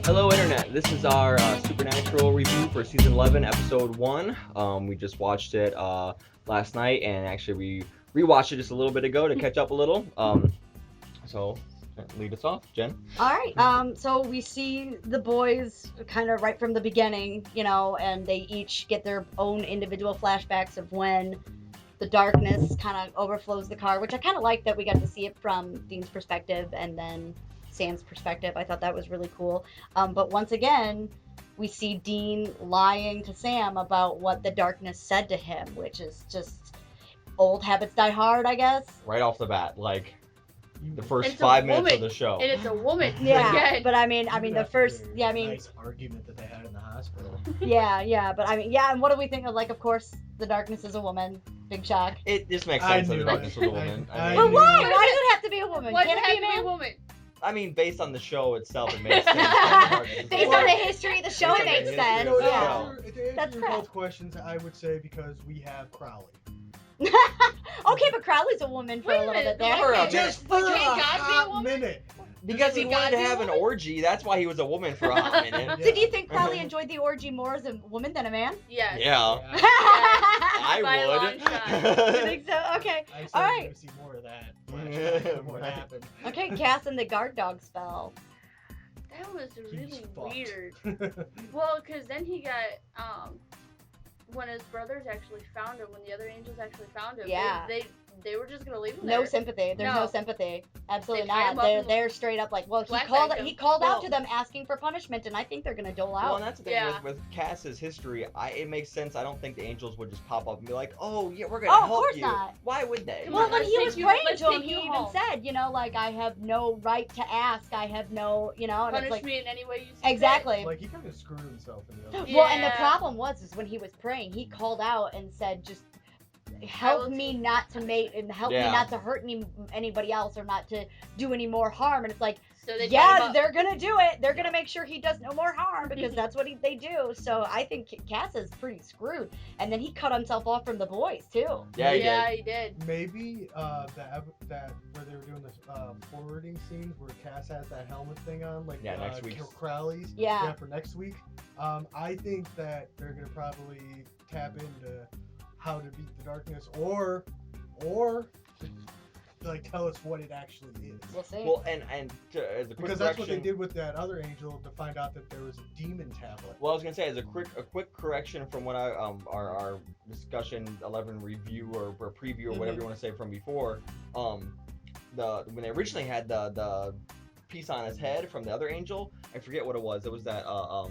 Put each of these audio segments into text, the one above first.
Hello, Internet. This is our Supernatural review for Season 11, Episode 1. We just watched it last night, and actually we rewatched it just a little bit ago to catch up a little. So, lead us off, Jen. All right. So we see the boys kind of right from the beginning, and they each get their own individual flashbacks of when the darkness kind of overflows the car, which I kind of like that we got to see it from Dean's perspective and then Sam's perspective. I thought that was really cool. But once again, we see Dean lying to Sam about what the darkness said to him, which is just old habits die hard, I guess. Right off the bat, like the first It's 5 a minutes of woman. the show. And it's a woman. Yeah, Again. but I mean, the first, nice argument that they had in the hospital. yeah, but I mean, yeah, and what do we think of, like, of course, the darkness is a woman. Big shock. It just makes I sense that knew the darkness it. was a woman. I But knew why? it. Why does it have to be a woman? Why Can't does it it have be to a be a man? woman? I mean, based on the show itself, it makes sense. that the darkness is a Based woman. on the history of the show, it Based on makes the sense. history of the Yeah. show. To answer That's your correct. both questions, I would say because we have Crowley. Okay, but Crowley's a woman for Wait a a little minute, bit there. For a minute. Just for But a can't God be a hot woman? minute. Because he Does wanted God to be a have an woman? orgy, that's why he was a woman for a hot minute. So do you think Crowley enjoyed the orgy more as a woman than a man? Yes. Yeah. Yes. I By a long would. shot. You think so? Okay. I said All we're right. going to see more of that. Flashback of what Right. happened. Okay, Cass and the guard dog spell. That was He's really fucked. weird. Well, because then he got, when his brothers actually found him, when the other angels actually found him, Yeah. they were just going to leave him No there. sympathy. There's no No. sympathy. Absolutely They tied not. him up They're and they're straight up like, well, he flashbacked him. called out Well- to them asking for punishment, and I think they're gonna dole Well, out. and that's the thing Yeah. with Cass's history. It makes sense. I don't think the angels would just pop up and be like, "Oh, yeah, we're Oh, gonna of help course you." not. Why would they? Come Well, on, when let's he take was you- praying let's to him, take he you even home. said, like, I have no right to ask. I have no, and Punish it's like, me in any way you see fit. exactly. Like, he kind of screwed himself in the other. Well, and the Yeah. problem is when he was praying, he called out and said, just help will me take not to make and help me Yeah. not to hurt anybody else or not to do any more harm. And it's like, So they tied him yeah, up. they're gonna do it. They're gonna make sure he does no more harm because that's what they do. So I think Cass is pretty screwed. And then he cut himself off from the boys too. Yeah, he Yeah, did. he did. Maybe that where they were doing the forwarding scenes where Cass has that helmet thing on, like Yeah, next week's. Crowley's. Yeah. For next week. I think that they're gonna probably tap into how to beat the darkness, or like tell us what it actually is. We'll see. Well, and as a quick Because that's what they correction. did with that other angel to find out that there was a demon tablet. Well, I was gonna say as a quick correction from what our discussion 11 review or preview or whatever you want to say from before. When they originally had the piece on his head from the other angel, I forget what it was. It was that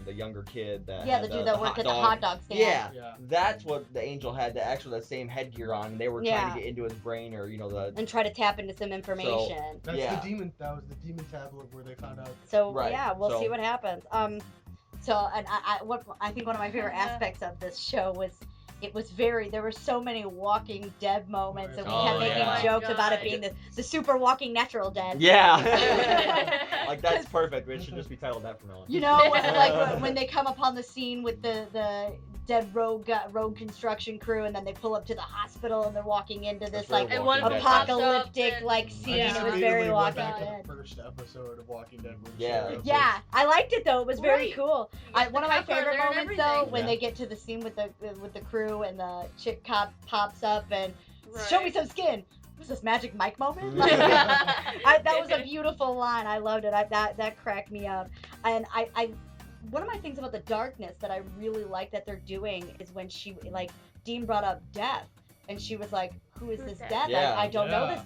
the younger kid that yeah, had the dude that worked at the hot dog stand. Yeah, Yeah. that's what the angel had. That same headgear on. And they were trying Yeah. to get into his brain, or the. And try to tap into some information. That's Yeah. the demon. That was the demon tablet where they found out. So Right, yeah, we'll so- see what happens. So and I think one of my favorite aspects of this show was there were so many Walking Dead moments, and we Oh, kept making yeah. jokes Oh my about it God. being the super walking natural dead. Yeah. Like that's perfect. It should just be titled that from now on. You know, when they come upon the scene with the dead rogue construction crew, and then they pull up to the hospital and they're walking into this That's very like And one of Walking them Dead. pops up apocalyptic and- like I scene. Yeah. just It was immediately very went Walking back to Dead. the first episode of Walking Dead. Where Yeah. Sarah Yeah, I liked it though. It was very Right. cool. You get One the of my cop car favorite there and moments though, everything. when Yeah. they get to the scene with the crew and the chick cop pops up and show me Right. some skin. Was this Magic Mike moment? Yeah. That was a beautiful line. I loved it. That cracked me up. And I one of my things about the darkness that I really like that they're doing is when Dean brought up death, and she was like, "Who is Who's this that?" death? Yeah. I don't know Yeah. this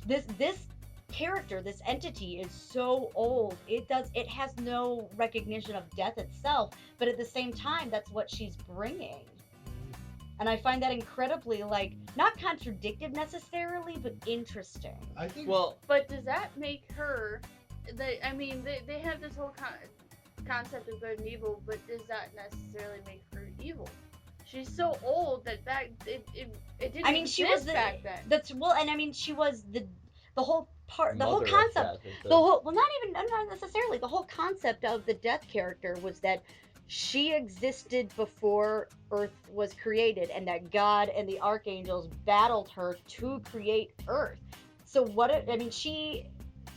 death. This character, this entity is so old. It has no recognition of death itself, but at the same time, that's what she's bringing." And I find that incredibly, not contradictive necessarily, but interesting. I think. Well, But does that make her? They have this whole concept of good and evil, but does that necessarily make her evil? She's so old that it didn't I mean, she was exist back then. She was the whole part, the whole mother of concept, death is the whole, well, not necessarily, the whole concept of the death character was that she existed before Earth was created, and that God and the archangels battled her to create Earth. So she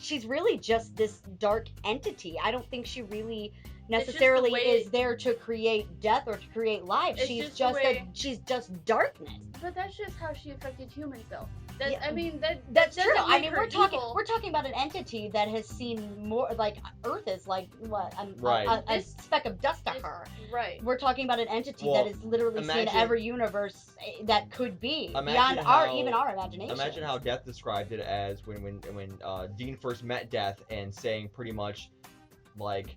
she's really just this dark entity. I don't think she really just the necessarily way- is there to create death or to create life. It's She's just the just way- she's just darkness. But that's just how she affected humans, though. Yeah, I mean, that That's true. doesn't I make mean, her we're talking evil. we're talking about an entity that has seen more. Like Earth is like what Right. a This- speck of dust to this- her. Right. We're talking about an entity Well, that is literally seen imagine- every universe that could be Imagine beyond our how- even our imagination. Imagine how Death described it as when Dean first met Death and saying pretty much like,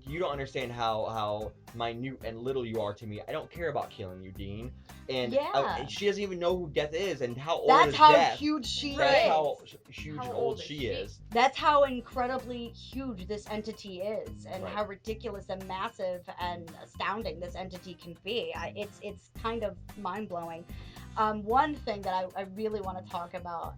you don't understand how minute and little you are to me. I don't care about killing you, Dean. And Yeah. she doesn't even know who Death is and how old That's is how Death. huge she That's is. how huge How and old old is she she? is. That's how incredibly huge this entity is, and Right. how ridiculous and massive and astounding this entity can be. It's kind of mind blowing. One thing that I really want to talk about,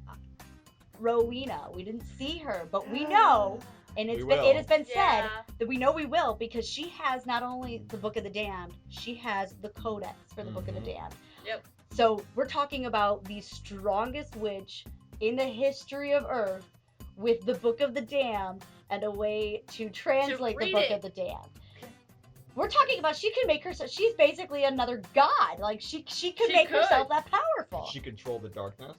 Rowena. We didn't see her, but we know, and We it will. has been said Yeah. that we know we will, because she has not only the Book of the Damned, she has the Codex for the Book of the Mhm. Damned. Yep. So we're talking about the strongest witch in the history of Earth with the Book of the Damned and a way to translate the read Book it. of the Damned. We're talking about she can make herself. She's basically another god. Like she could She make could. herself that powerful. She controlled the darkness.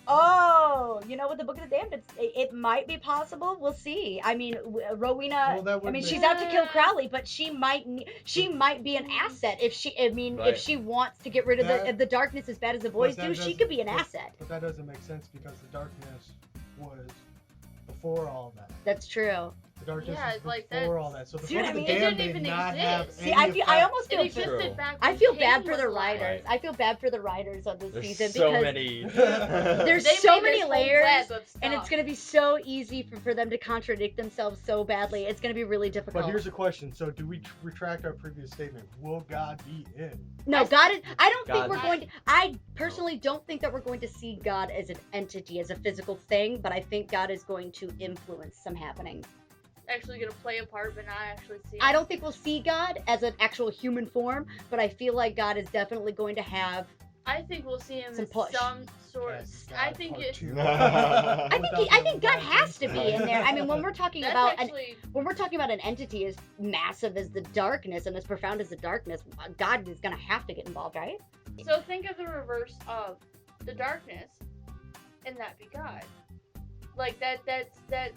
Oh, you know, with the Book of the Damned, it might be possible. We'll see. I mean, Rowena. Well, that I would mean, make- she's out to kill Crowley, but she might be an asset if she. I mean, Right. if she wants to get rid of That- the darkness as bad as the boys that do, she doesn't- could be an but- asset. But that doesn't make sense because the darkness was before all that. That's true. The darkness Yeah, was like, before that's- all that. So the See Book what of I the mean? It Damned didn't did even not exist. have See, any I effect. almost It feel existed True. back I when feel Cain bad for was the alive. writers. I feel bad for the writers of this There's season so because many. There's They so made many this whole layers, web of and it's stuff. gonna be so easy for them to contradict themselves so badly. It's gonna be really difficult. But here's a question. So do we retract our previous statement? Will God be in? No, God is. I don't think God- we're going to. I personally don't think that we're going to see God as an entity, as a physical thing. But I think God is going to influence some happenings. Actually gonna play a part, but not actually see. I don't think we'll see God as an actual human form, but I feel like God is definitely going to have. I think we'll see him Some in push. some sort. As I God think Part it. Two. I think God has to be in there. I mean, when we're talking That's about actually. when we're talking about an entity as massive as the darkness and as profound as the darkness, God is going to have to get involved, right? So think of the reverse of the darkness, and that be God. Like that.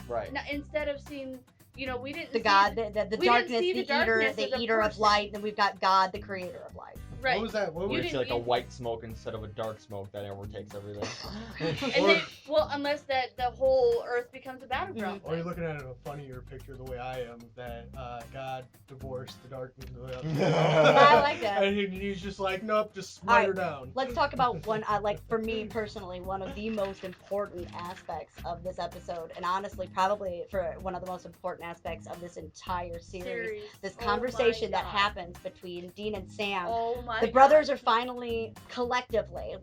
Right. Instead of seeing, we didn't. The see God, the- the we didn't darkness, see the the darkness as the a eater of person. light, and we've got God, the creator of light. Right. What was that? What Where was it's didn't- like a white smoke instead of a dark smoke that overtakes everything. And then, well, unless that the whole Earth becomes a battleground. Or you're looking at a funnier picture the way I am, that God divorced the darkness. I like that. And he's just like, nope, just All smite her right. down. Let's talk about one, like for me personally, one of the most important aspects of this episode, and honestly, probably for one of the most important aspects of this entire series. This Oh conversation my that God. happens between Dean and Sam. Oh my The God. brothers are finally collectively,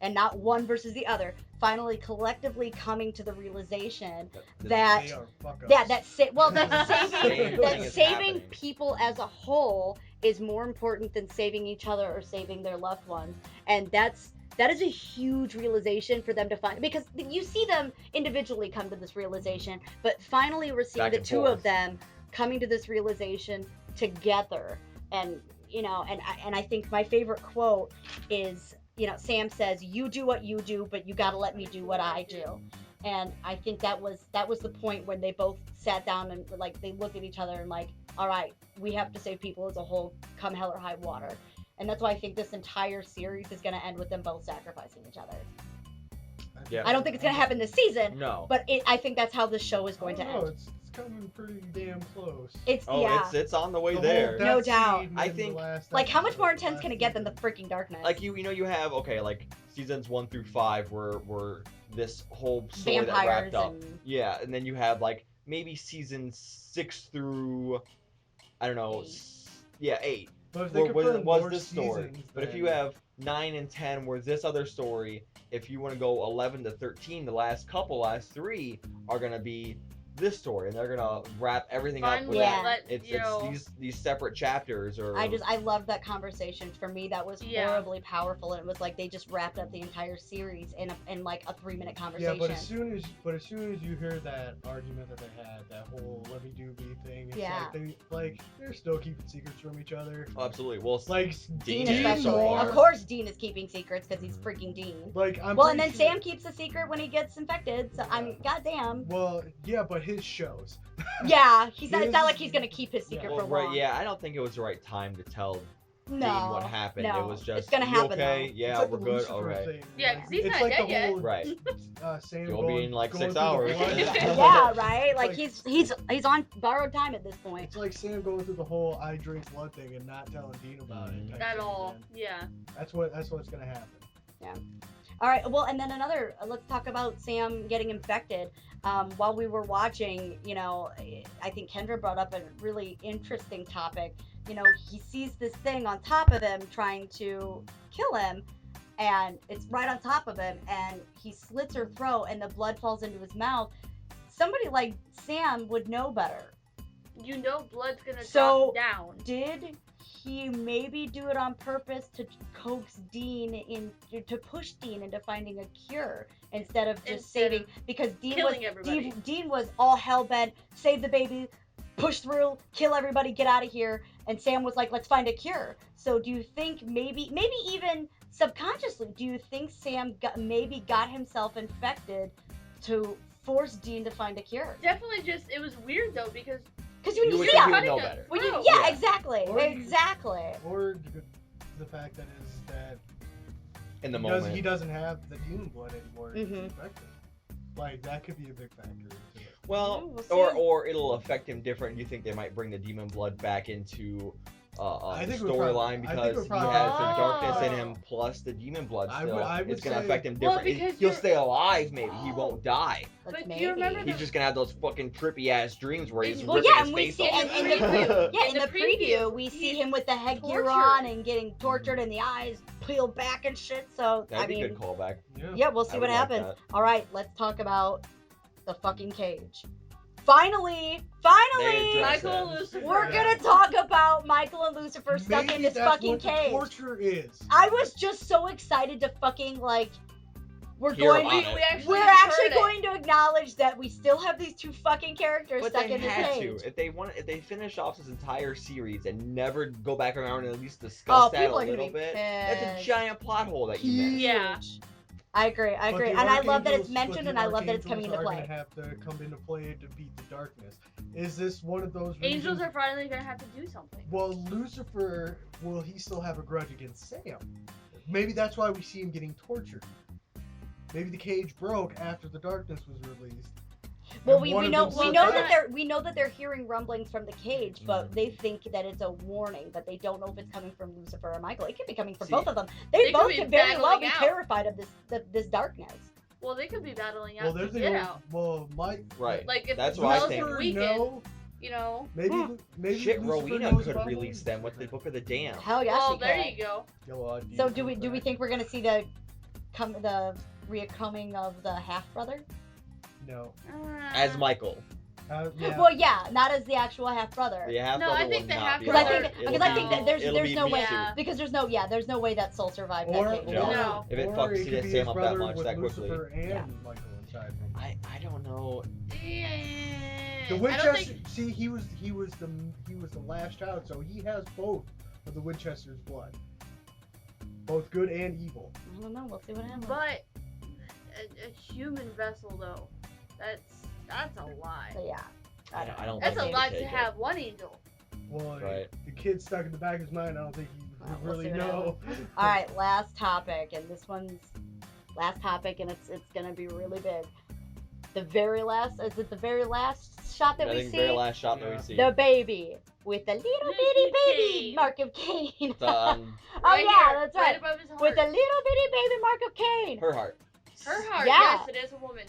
and not one versus the other, finally collectively coming to the realization that They are fuck ups. that saving Same that thing is saving happening. people as a whole is more important than saving each other or saving their loved ones, and that is a huge realization for them to find, because you see them individually come to this realization, but finally we're seeing Back the and two forth. of them coming to this realization together. And I think my favorite quote is, Sam says, "You do what you do, but you got to let me do what I do." And I think that was the point when they both sat down and they looked at each other and all right, we have to save people as a whole, come hell or high water. And that's why I think this entire series is going to end with them both sacrificing each other. Yeah. I don't think it's going to happen this season, No. but I think that's how the show is going to Oh, end. it's coming pretty damn close. It's Oh, yeah. it's on the way The there. whole No death doubt. scene I in the think- last How much episode, more intense last can it get than the season. freaking darkness? Like you have seasons 1 through 5 were this whole story that vampires wrapped up. and Yeah, and then you have maybe season 6 through I don't know, 8. But if they was confirm more this story. seasons, But if then- you have 9 and 10 where this other story, if you want to go 11 to 13, the last 3 are gonna be this story, and they're gonna wrap everything up with Finally, Yeah. let it's you know. these separate chapters. Or I loved that conversation. For me, that was Yeah. horribly powerful, and it was like they just wrapped up the entire series in like a 3-minute conversation. Yeah, but as soon as you hear that argument that they had, that whole "let me do me" thing, it's Yeah. like they're still keeping secrets from each other. absolutely. Well, Like Dean Dean especially. so far. Of course, Dean is keeping secrets because he's Mhm. freaking Dean. Like I'm Well, and then pretty sure- Sam keeps a secret when he gets infected. So I'm goddamn. Well, yeah, but his shows. Yeah, he's not. It's not His- like he's gonna keep his secret well, for right, long. yeah. I don't think it was the right time to tell No. Dean what happened. No. It was just It's gonna "You happen, okay? though. Yeah, It's like we're the good. Lucifer Okay. thing. Yeah, 'cause he's it's not like dead the yet. whole Right. Sam You'll going, be in like going 6 through the hours. blood. Yeah, right. Like It's he's on borrowed time at this point. It's like Sam going through the whole "I drink blood" thing and not telling Dean about it. type At thing, all. man. Yeah. That's what's gonna happen. All right. Well, and then another. Let's talk about Sam getting infected. While we were watching, you know, I think Kendra brought up a really interesting topic. You know, he sees this thing on top of him trying to kill him, and it's right on top of him, and he slits her throat, and the blood falls into his mouth. Somebody like Sam would know better. You know blood's gonna So- drop down. Did he maybe do it on purpose to coax Dean to push Dean into finding a cure instead of just Instead saving? of Because killing everybody. Dean was all hell bent, save the baby, push through, kill everybody, get out of here. And Sam was like, let's find a cure. So do you think maybe even subconsciously, do you think Sam maybe got himself infected to force Dean to find a cure? Definitely just, it was weird though because Because when You you would see think a he would cutting know a better. when you, throat. yeah, Yeah. exactly, Or you- exactly. Or the fact that is that In the he moment. he doesn't have the demon blood anymore. He's Mhm. infected. Like that could be a big factor into it. Well, We'll see. or it'll affect him different. You think they might bring the demon blood back into I think it would storyline probably- I think it because would he probably- has the darkness in Oh. him plus the demon blood I still. would It's gonna say- affect him Well, different. because He'll you're- stay alive, maybe. He Oh. won't die. Let's But do maybe. you remember He's the- just gonna have those fucking trippy ass dreams where he's Well, ripping yeah, his and we face see, off. and in In the the preview, preview, we see he's him with the headgear tortured. on and getting tortured, and the eyes peeled back and shit. So That'd I be a mean, good callback. yeah, we'll see I what would like happens. that. All right, let's talk about the fucking cage. Finally, They address Michael it. and Lucifer. we're gonna talk about Michael and Lucifer stuck Maybe in this that's fucking what the cage. torture is. I was just so excited to fucking like. We're Hear going. about We it. actually We're heard actually it. going to acknowledge that we still have these two fucking characters But stuck they in this had cage. to. If they finish off this entire series and never go back around and at least Oh, discuss that a people are gonna little be bit, pissed. that's a giant plot hole that you missed. Yeah. I agree. I But agree. the And I love that it's Archangels- mentioned but and the I love that it's coming into Archangels play. are gonna have to come into play to beat the darkness. Is this one of those Angels reasons- are finally gonna have to do something. Well, Lucifer, will he still have a grudge against Sam? Maybe that's why we see him getting tortured. Maybe the cage broke after the darkness was released. Well, and we one of know them we know survived. that they're hearing rumblings from the cage, but Mhm. they think that it's a warning, but they don't know if it's coming from Lucifer or Michael. It could be coming from See, both of them. They they both could be could very well be battling out. terrified of this darkness. Well, they could be battling out Well, to there's the get old, out. well, Mike. Right. Like if That's the what I spells think. are Lucifer, weakened, no. you know. Maybe Shit, Lucifer Rowena knows could about release it. them with the Book of the Damned. Hell yeah, Well, she there could. you go. So do we think we're gonna see the reoccoming of the half brother? No. As Michael. Yeah. Well, yeah, not as the actual half brother. The half No, brother I think will the not half be Because I brother- think It'll because I be- think that there's it'll be no way Yeah. because there's no way that Soul survived Or, that cage. No. No. If it or fucks it could be Sam his up that brother much with that quickly. Lucifer and Yeah. Michael inside him. I don't know. Yeah. The I don't Winchester. think. See, he was the last child, so he has both of the Winchester's blood, both good and evil. I don't know. We'll see what happens. But a human vessel though, that's a lie. So, yeah, I don't. I don't That's think a they lot would to take it. have one angel. Well, Right. the kid stuck in the back of his mind. I don't think he Well, would we'll really see what know. All right, last topic, and this one's last topic, and it's gonna be really big. The very last is it the very last shot that I we think see? very last shot that Yeah. we see. The baby with the little bitty baby Cain. mark of Cain. The, oh Right yeah, here, that's right. above his heart. With the little bitty baby mark of Cain. her heart. Her heart. Yeah. Yes, it is a woman.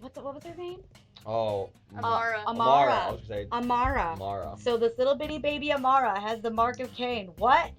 What was her name? Oh. Amara. Amara. I was gonna say Amara. Amara. So this little bitty baby Amara has the mark of Cain. What?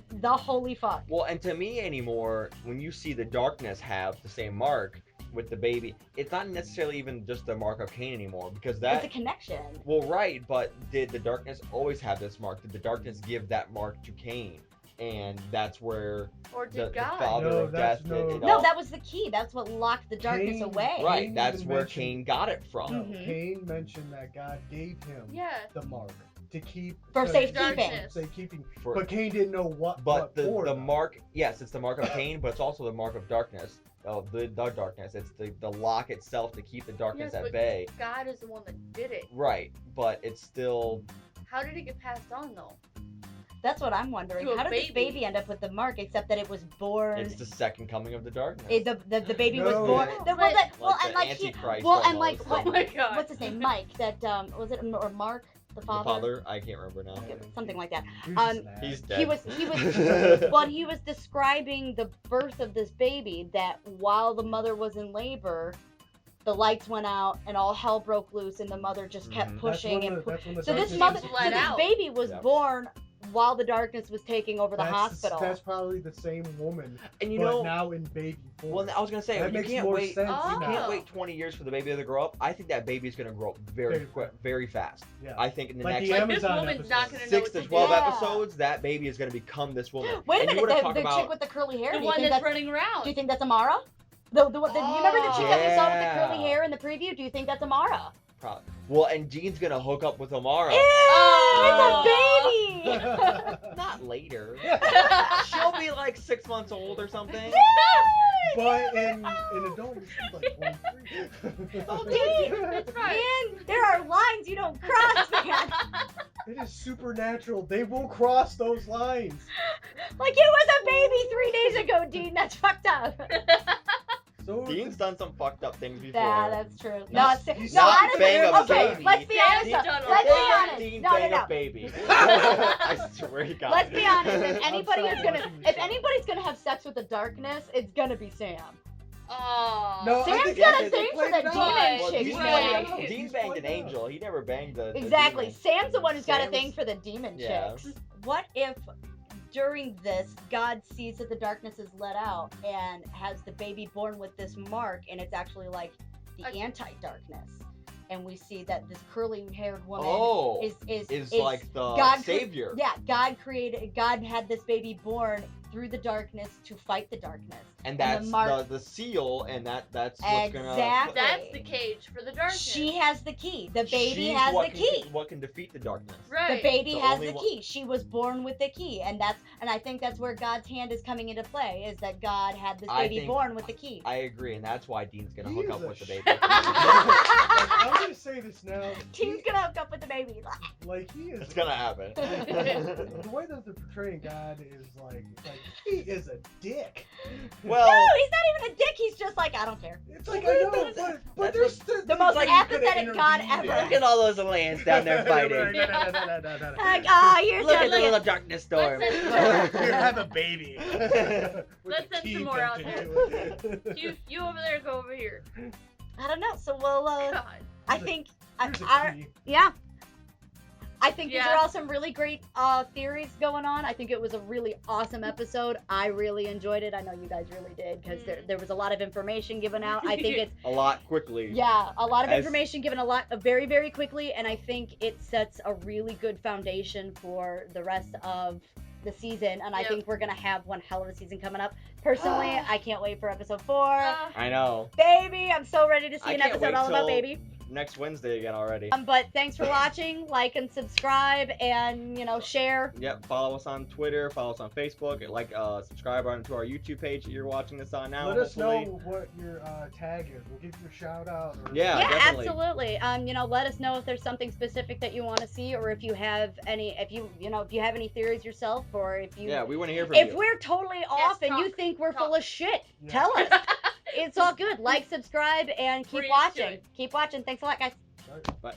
The holy fuck. Well, and to me anymore, when you see the darkness have the same mark, with the baby, it's not necessarily even just the mark of Cain anymore, because It's that. a connection. Well, right, but did the darkness always have this mark? Did the darkness give that mark to Cain? And that's where Or the did God? father No, of that's death. no- No, that was the key. That's what locked the darkness Cain- away. Right, Cain that's even where mentioned- Cain got it from. No, Mhm. Cain mentioned that God gave him Yeah. the mark to keep For to- safekeeping. Darkness. Safekeeping. For- But Cain didn't know what. But for, the though. mark, yes, it's the mark of Cain, but it's also the mark of darkness. Of the darkness. It's the lock itself to keep the darkness Yes, at but bay. God is the one that did it. Right, but it's still. How did it get passed on though? That's what I'm wondering. To a How did this baby. baby end up with the mark, except that it was born? It's the second coming of the darkness. The baby was No. born. But- And like he, Antichrist well, and like almost. what, Oh my God. what's his name? Mike. That was it, or Mark, the The father? father, I can't remember now. Okay, something like that. He was just um, an He's ass. dead. He was well, he was describing the birth of this baby, that while the mother was in labor, the lights went out and all hell broke loose, and the mother just kept Mhm. pushing and That's when the so this darkness mother, was so let this out. baby was Yeah. born while the darkness was taking over the hospital. That's probably the same woman, And you but know, now in baby form. well, I was gonna say that you makes can't more wait. sense. Oh. You now. can't wait 20 years for the baby to grow up. I think that baby's gonna grow up very Very quick, quick. very fast. Yeah. I think in the Like next the Like this Amazon woman's not episode. gonna know 6 what to to 12 do. Yeah. episodes, that baby is gonna become this woman. Wait a And you minute, wanna the, talk the about chick with the curly hair. The do you one think that's that's running around. Do you think that's Amara? You remember the chick that we saw with the curly Yeah. hair in the preview? Do you think that's Amara? Well, and Jean's gonna hook up with Amara. Ew, Oh. it's a baby. Not later. She'll be like 6 months old or something. But in adult, she's like 23. Oh, Dean, That's right. man, there are lines you don't cross, man. It is supernatural. They will cross those lines. Like it was a baby 3 days ago, Dean. That's fucked up. So Dean's done some fucked up things before. Yeah, that's true. Not- no, he's no, not honestly, bang a okay, baby. let's be Sam's honest. done Let's a be lot. honest. Dean No, no, bang no. a baby. I swear to God. Let's be honest. If I'm anybody sorry, is gonna, watching the if show. anybody's gonna have sex with the darkness, it's gonna be Sam. Oh. No, I Sam's think got a they thing for played the it out. demon Well, chicks, Dean, man. Right. Dean He's banged played an out. angel. He never banged the Exactly. demon. Sam's the one who's got a Sam's- thing for the demon Yeah. chicks. What if during this God sees that the darkness is let out and has the baby born with this mark, and it's actually like the A- anti-darkness, and we see that this curly-haired woman Oh, is like the God cre- savior. Yeah, God had this baby born through the darkness to fight the darkness. And and that's the mark- the seal, and that's what's gonna. Exactly. That's the cage for the darkness. She has the key. The baby She's has what the can- key. What can defeat the darkness? Right. The baby The has only the one- key. She was born with the key, and I think that's where God's hand is coming into play. Is that God had this I baby think- born with the key. I agree, and that's why Dean's gonna He hook is up a with the sh- baby. Like, I'm gonna say this now. Team's gonna hook up with the baby. Like he is. It's gonna happen. The way that they're portraying God is like he is a dick. Well, No, he's not even a dick. He's just like, I don't care. It's like I know, but That's there's The most like he could've apathetic God intervened. ever. look at all those lands down there fighting. No. Like, ah, you're Look so at the cute. little darkness storm. Let's You have a baby. Let's send some more out there. You over there, go over here. I don't know. So we'll. God. I think. Yeah. I think these Yeah. are all some really great theories going on. I think it was a really awesome episode. I really enjoyed it. I know you guys really did because there was a lot of information given out. I think it's A lot quickly. yeah, a lot of As- information given a lot very very quickly, and I think it sets a really good foundation for the rest of the season. And I Yep. think we're gonna have one hell of a season coming up. Personally, I can't wait for episode 4. I know. Baby, I'm so ready to see I an can't episode wait all about till- baby. Next Wednesday again already. But thanks for watching. Like and subscribe, and share. Yep, follow us on Twitter, follow us on Facebook, subscribe onto our YouTube page that you're watching this on now. Let us hopefully. know what your tag is. We'll give you a shout out. Or... Yeah. Yeah, definitely. absolutely. Let us know if there's something specific that you want to see, or if you have any, if you have any theories yourself, or if you, Yeah, we want to hear from if you. we're totally off and you talk, think we're talk. full of shit, Yeah. tell us. It's all good. Like, subscribe, and keep Preach watching. it. Keep watching. Thanks a lot, guys. Sorry. Bye.